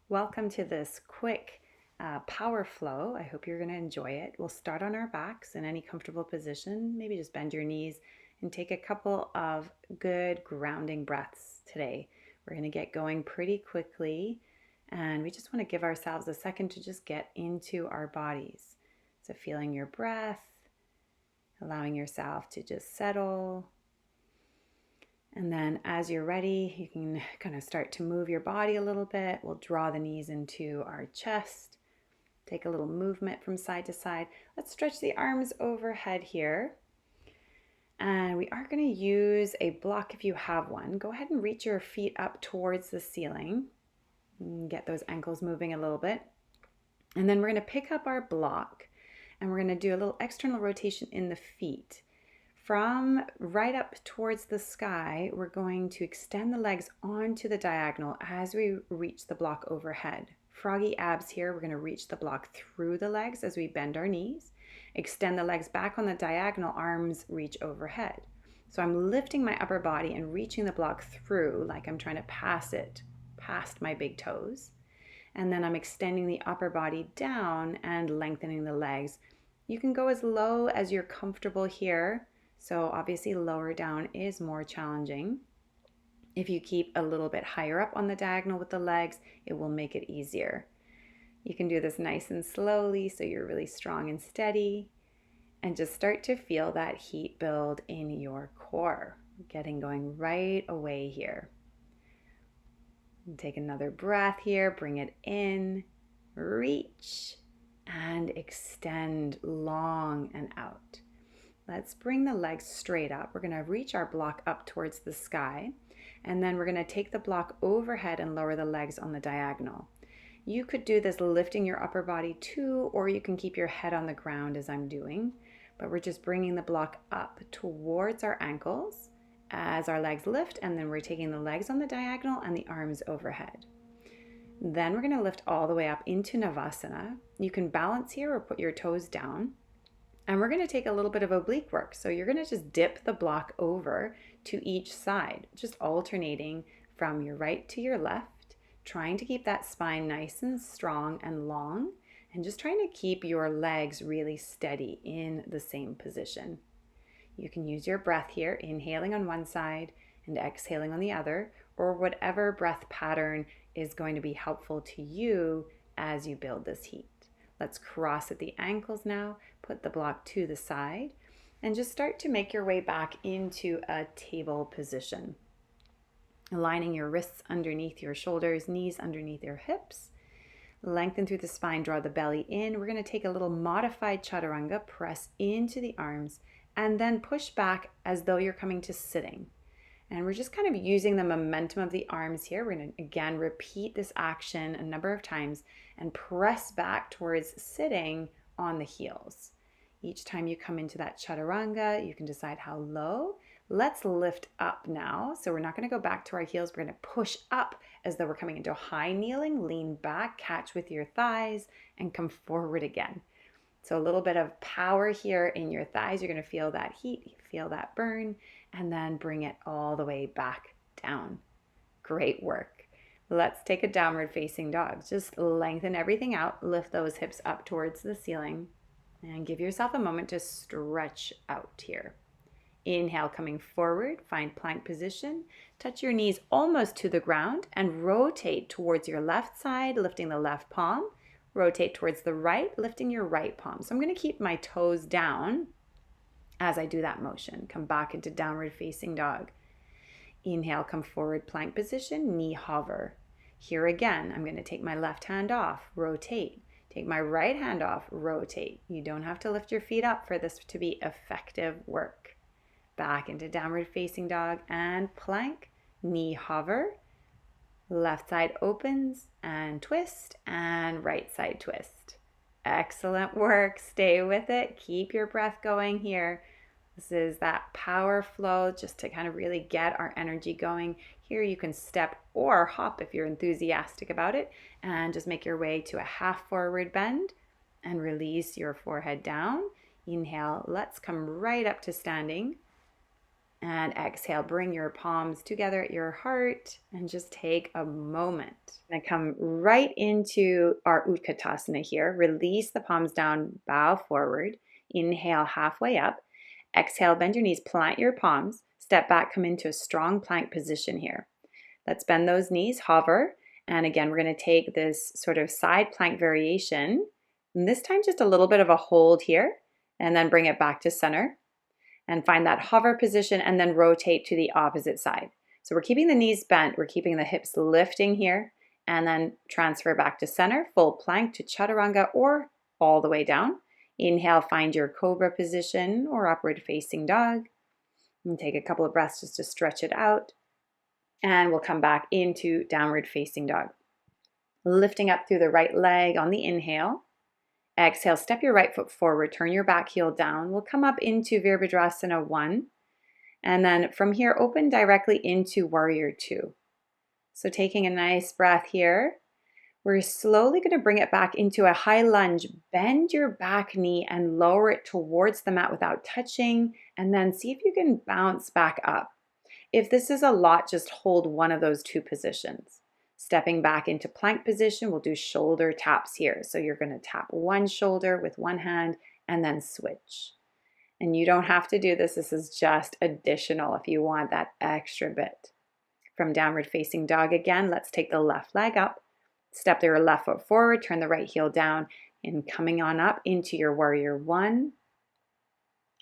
Welcome to this quick power flow. I hope you're going to enjoy it. We'll start on our backs in any comfortable position. Maybe just bend your knees and take a couple of good grounding breaths today. We're going to get going pretty quickly, and we just want to give ourselves a second to just get into our bodies. So feeling your breath, allowing yourself to just settle. And then as you're ready, you can kind of start to move your body a little bit. We'll draw the knees into our chest. Take a little movement from side to side. Let's stretch the arms overhead here. And we are going to use a block if you have one. Go ahead and reach your feet up towards the ceiling. Get those ankles moving a little bit. And then we're going to pick up our block and we're going to do a little external rotation in the feet. From right up towards the sky, we're going to extend the legs onto the diagonal as we reach the block overhead. Froggy abs here, we're going to reach the block through the legs as we bend our knees. Extend the legs back on the diagonal, arms reach overhead. So I'm lifting my upper body and reaching the block through like I'm trying to pass it past my big toes. And then I'm extending the upper body down and lengthening the legs. You can go as low as you're comfortable here. So obviously lower down is more challenging. If you keep a little bit higher up on the diagonal with the legs, it will make it easier. You can do this nice and slowly so you're really strong and steady. And just start to feel that heat build in your core. Getting going right away here. And take another breath here, bring it in, reach, and extend long and out. Let's bring the legs straight up. We're going to reach our block up towards the sky, and then we're going to take the block overhead and lower the legs on the diagonal. You could do this lifting your upper body too, or you can keep your head on the ground as I'm doing, but we're just bringing the block up towards our ankles as our legs lift, and then we're taking the legs on the diagonal and the arms overhead. Then we're going to lift all the way up into Navasana. You can balance here or put your toes down. And we're going to take a little bit of oblique work. So you're going to just dip the block over to each side, just alternating from your right to your left, trying to keep that spine nice and strong and long, and just trying to keep your legs really steady in the same position. You can use your breath here, inhaling on one side and exhaling on the other, or whatever breath pattern is going to be helpful to you as you build this heat. Let's cross at the ankles now, put the block to the side, and just start to make your way back into a table position. Aligning your wrists underneath your shoulders, knees underneath your hips. Lengthen through the spine, draw the belly in. We're going to take a little modified chaturanga, press into the arms, and then push back as though you're coming to sitting. And we're just kind of using the momentum of the arms here. We're going to, again, repeat this action a number of times and press back towards sitting on the heels. Each time you come into that chaturanga, you can decide how low. Let's lift up now. So we're not going to go back to our heels. We're going to push up as though we're coming into high kneeling. Lean back, catch with your thighs, and come forward again. So a little bit of power here in your thighs. You're going to feel that heat, feel that burn, and then bring it all the way back down. Great work. Let's take a downward facing dog. Just lengthen everything out, lift those hips up towards the ceiling, and give yourself a moment to stretch out here. Inhale, coming forward, find plank position. Touch your knees almost to the ground and rotate towards your left side, lifting the left palm. Rotate towards the right, lifting your right palm. So I'm going to keep my toes down as I do that motion. Come back into downward facing dog. Inhale, come forward, plank position, knee hover. Here again, I'm going to take my left hand off, rotate. Take my right hand off, rotate. You don't have to lift your feet up for this to be effective work. Back into downward facing dog and plank, knee hover. Left side opens and twist, and right side twist. Excellent work. Stay with it. Keep your breath going here. This is that power flow just to kind of really get our energy going. Here you can step or hop if you're enthusiastic about it, and just make your way to a half forward bend and release your forehead down. Inhale, let's come right up to standing. And exhale, bring your palms together at your heart and just take a moment. And come right into our Utkatasana here. Release the palms down, bow forward. Inhale halfway up. Exhale, bend your knees, plant your palms. Step back, come into a strong plank position here. Let's bend those knees, hover. And again, we're going to take this sort of side plank variation. And this time, just a little bit of a hold here, and then bring it back to center. And find that hover position and then rotate to the opposite side. So we're keeping the knees bent, we're keeping the hips lifting here, and then transfer back to center, full plank to chaturanga or all the way down. Inhale, find your cobra position or upward facing dog. And take a couple of breaths just to stretch it out. And we'll come back into downward facing dog. Lifting up through the right leg on the inhale. Exhale, step your right foot forward, turn your back heel down. We'll come up into Virabhadrasana 1. And then from here, open directly into Warrior 2. So taking a nice breath here, we're slowly going to bring it back into a high lunge. Bend your back knee and lower it towards the mat without touching. And then see if you can bounce back up. If this is a lot, just hold one of those two positions. Stepping back into plank position, we'll do shoulder taps here. So you're going to tap one shoulder with one hand and then switch. And you don't have to do this. This is just additional if you want that extra bit. From downward facing dog again, let's take the left leg up. Step your left foot forward, turn the right heel down, and coming on up into your Warrior 1.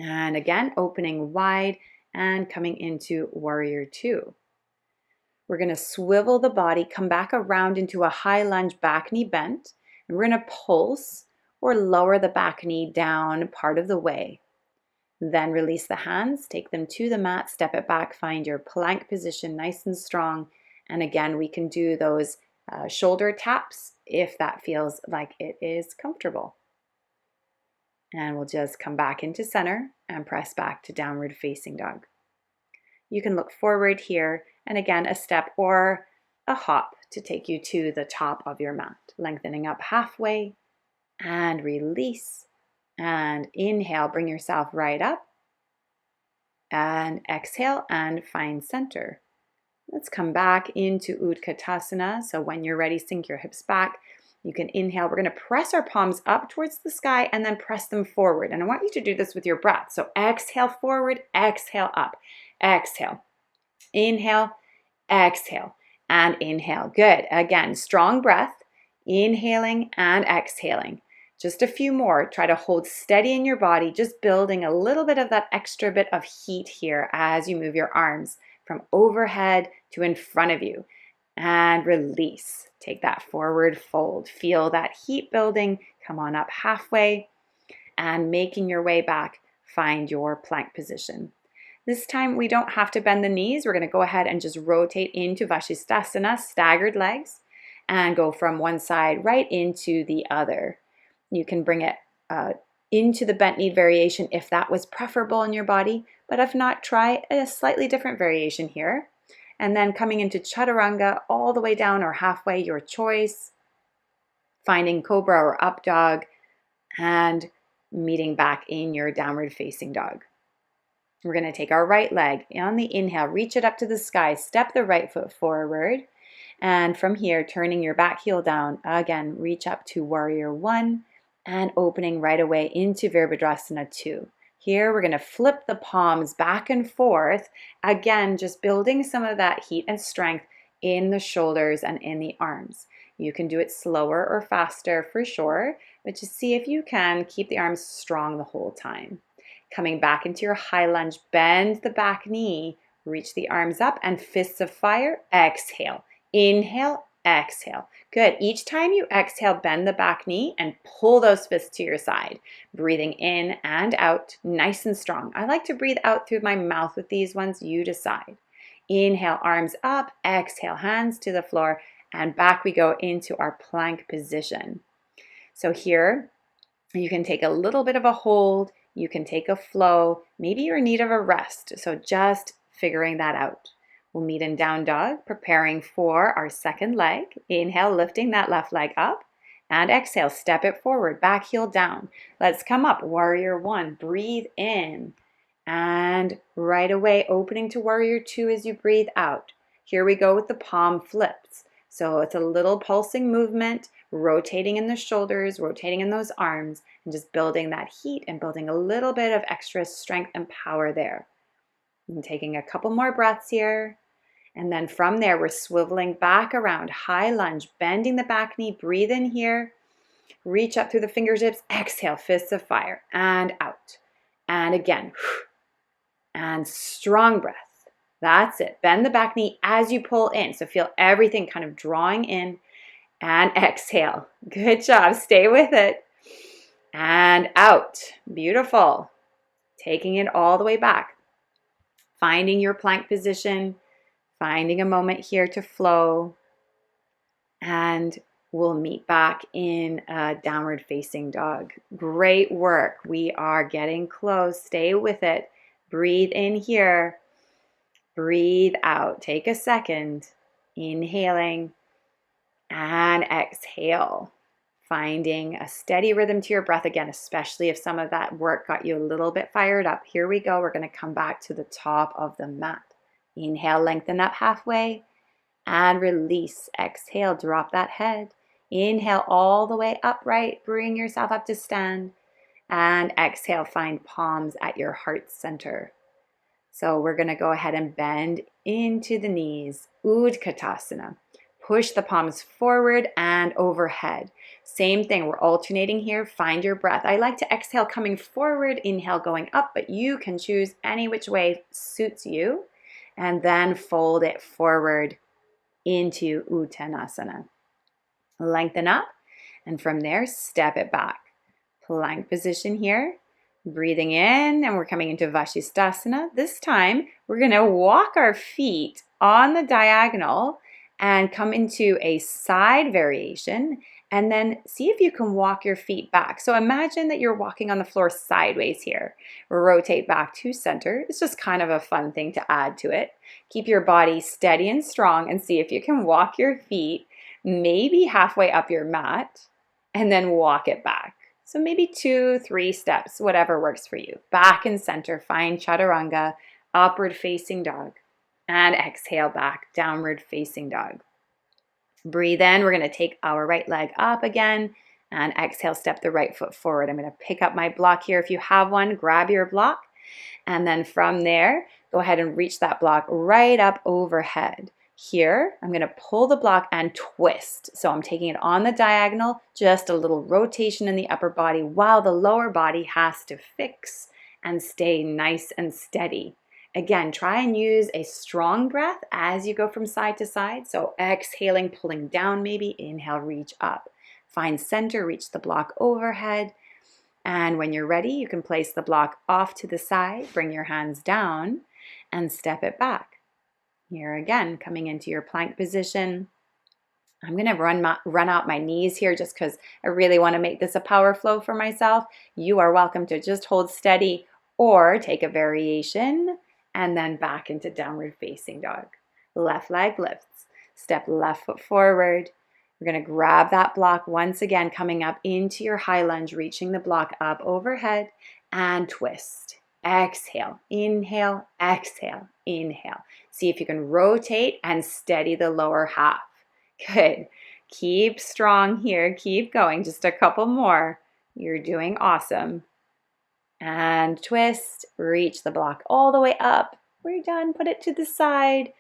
And again, opening wide and coming into Warrior 2. We're going to swivel the body, come back around into a high lunge, back knee bent, and we're going to pulse or lower the back knee down part of the way. Then release the hands, take them to the mat, step it back, find your plank position nice and strong. And again, we can do those shoulder taps if that feels like it is comfortable. And we'll just come back into center and press back to downward facing dog. You can look forward here, and again, a step or a hop to take you to the top of your mat. Lengthening up halfway and release. And inhale, bring yourself right up. And exhale and find center. Let's come back into Utkatasana. So when you're ready, sink your hips back. You can inhale. We're going to press our palms up towards the sky and then press them forward. And I want you to do this with your breath. So exhale forward, exhale up. Exhale, inhale, exhale, and inhale. Good. Again, strong breath, inhaling and exhaling. Just a few more. Try to hold steady in your body, just building a little bit of that extra bit of heat here as you move your arms from overhead to in front of you. And release. Take that forward fold. Feel that heat building. Come on up halfway and making your way back, find your plank position. This time we don't have to bend the knees. We're going to go ahead and just rotate into Vashisthasana, staggered legs, and go from one side right into the other. You can bring it into the bent knee variation if that was preferable in your body, but if not, try a slightly different variation here. And then coming into Chaturanga all the way down or halfway, your choice. Finding Cobra or Up Dog and meeting back in your Downward Facing Dog. We're going to take our right leg on the inhale, reach it up to the sky, step the right foot forward. And from here, turning your back heel down, again, reach up to Warrior 1 and opening right away into Virabhadrasana 2. Here, we're going to flip the palms back and forth. Again, just building some of that heat and strength in the shoulders and in the arms. You can do it slower or faster for sure, but just see if you can keep the arms strong the whole time. Coming back into your high lunge, bend the back knee, reach the arms up and fists of fire, exhale. Inhale, exhale. Good. Each time you exhale, bend the back knee and pull those fists to your side. Breathing in and out, nice and strong. I like to breathe out through my mouth with these ones. You decide. Inhale, arms up, exhale, hands to the floor, and back we go into our plank position. So here, you can take a little bit of a hold. You can take a flow. Maybe you're in need of a rest. So just figuring that out. We'll meet in down dog, preparing for our second leg. Inhale, lifting that left leg up. And exhale, step it forward, back heel down. Let's come up, Warrior 1. Breathe in And right away, opening to warrior two as you breathe out. Here we go with the palm flips. So it's a little pulsing movement, rotating in the shoulders, rotating in those arms, and just building that heat and building a little bit of extra strength and power there. And taking a couple more breaths here. And then from there, we're swiveling back around, high lunge, bending the back knee, breathe in here, reach up through the fingertips, exhale, fists of fire, and out. And again, and strong breath. That's it. Bend the back knee as you pull in. So feel everything kind of drawing in and exhale. Good job. Stay with it. And out. Beautiful. Taking it all the way back. Finding your plank position. Finding a moment here to flow. And we'll meet back in a downward facing dog. Great work. We are getting close. Stay with it. Breathe in here. Breathe out. Take a second. Inhaling and exhale. Finding a steady rhythm to your breath again, especially if some of that work got you a little bit fired up. Here we go. We're going to come back to the top of the mat. Inhale, lengthen up halfway and release. Exhale, drop that head. Inhale all the way upright. Bring yourself up to stand. And exhale, find palms at your heart center. So we're going to go ahead and bend into the knees. Utkatasana. Push the palms forward and overhead. Same thing, we're alternating here. Find your breath. I like to exhale coming forward, inhale going up, but you can choose any which way suits you. And then fold it forward into Uttanasana. Lengthen up, and from there, step it back. Plank position here. Breathing in, and we're coming into Vashisthasana. This time, we're going to walk our feet on the diagonal and come into a side variation, and then see if you can walk your feet back. So imagine that you're walking on the floor sideways here. Rotate back to center. It's just kind of a fun thing to add to it. Keep your body steady and strong, and see if you can walk your feet maybe halfway up your mat, and then walk it back. So maybe 2-3 steps, whatever works for you. Back and center, find chaturanga, upward facing dog. And exhale back, downward facing dog. Breathe in, we're gonna take our right leg up again. And exhale, step the right foot forward. I'm gonna pick up my block here. If you have one, grab your block. And then from there, go ahead and reach that block right up overhead. Here, I'm going to pull the block and twist. So I'm taking it on the diagonal, just a little rotation in the upper body while the lower body has to fix and stay nice and steady. Again, try and use a strong breath as you go from side to side. So exhaling, pulling down maybe, inhale, reach up. Find center, reach the block overhead. And when you're ready, you can place the block off to the side, bring your hands down and step it back. Here again, coming into your plank position. I'm going to run out my knees here just because I really want to make this a power flow for myself. You are welcome to just hold steady or take a variation and then back into downward facing dog. Left leg lifts. Step left foot forward. We're going to grab that block once again, coming up into your high lunge, reaching the block up overhead and twist. Exhale, inhale, exhale, inhale. See if you can rotate and steady the lower half. Good. Keep strong here. Keep going. Just a couple more. You're doing awesome. And twist. Reach the block all the way up. We're done. Put it to the side.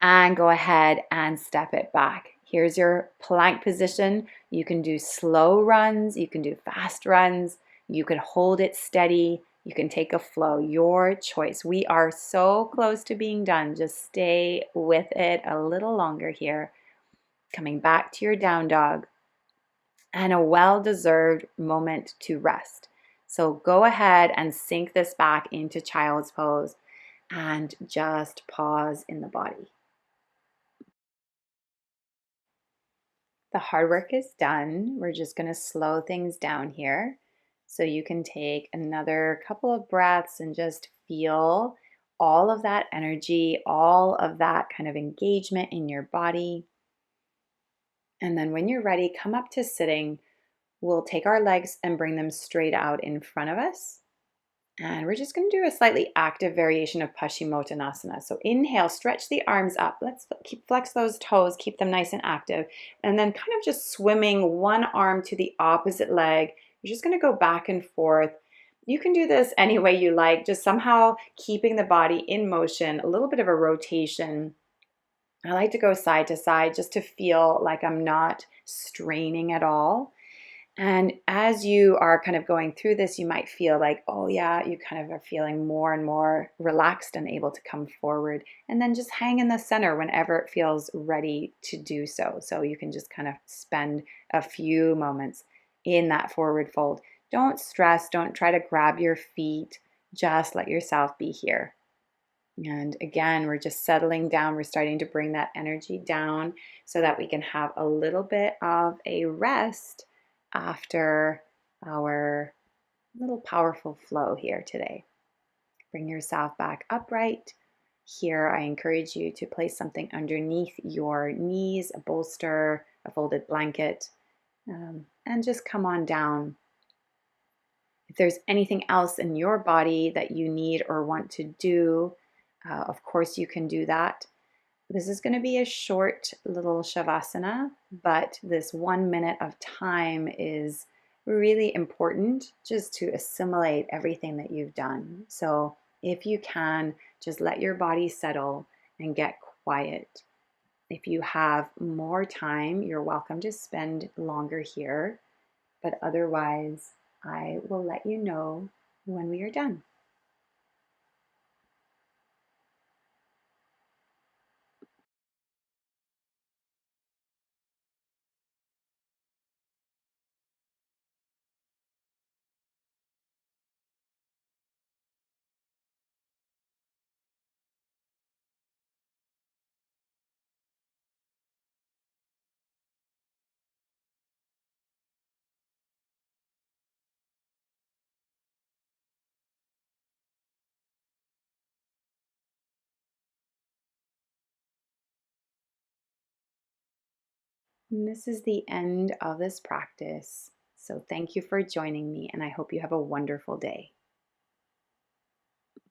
And go ahead and step it back. Here's your plank position. You can do slow runs. You can do fast runs. You can hold it steady. You can take a flow, your choice. We are so close to being done. Just stay with it a little longer here. Coming back to your down dog and a well-deserved moment to rest. So go ahead and sink this back into child's pose and just pause in the body. The hard work is done. We're just going to slow things down here. So you can take another couple of breaths and just feel all of that energy, all of that kind of engagement in your body. And then when you're ready, come up to sitting. We'll take our legs and bring them straight out in front of us. And we're just going to do a slightly active variation of Paschimottanasana. So inhale, stretch the arms up. Let's flex those toes, keep them nice and active. And then kind of just swimming one arm to the opposite leg. You're just going to go back and forth. You can do this any way you like, just somehow keeping the body in motion, a little bit of a rotation. I like to go side to side just to feel like I'm not straining at all. And as you are kind of going through this, you might feel like, oh, yeah, you kind of are feeling more and more relaxed and able to come forward. And then just hang in the center whenever it feels ready to do so. So you can just kind of spend a few moments in that forward fold. Don't stress, don't try to grab your feet, just let yourself be here. And again, we're just settling down. We're starting to bring that energy down so that we can have a little bit of a rest after our little powerful flow here today. Bring yourself back upright. Here, I encourage you to place something underneath your knees, a bolster, a folded blanket, and just come on down. If there's anything else in your body that you need or want to do, of course, you can do that. This is going to be a short little Shavasana, but this 1 minute of time is really important just to assimilate everything that you've done. So if you can, just let your body settle and get quiet. If you have more time, you're welcome to spend longer here, but otherwise, I will let you know when we are done. And this is the end of this practice. So thank you for joining me, and I hope you have a wonderful day.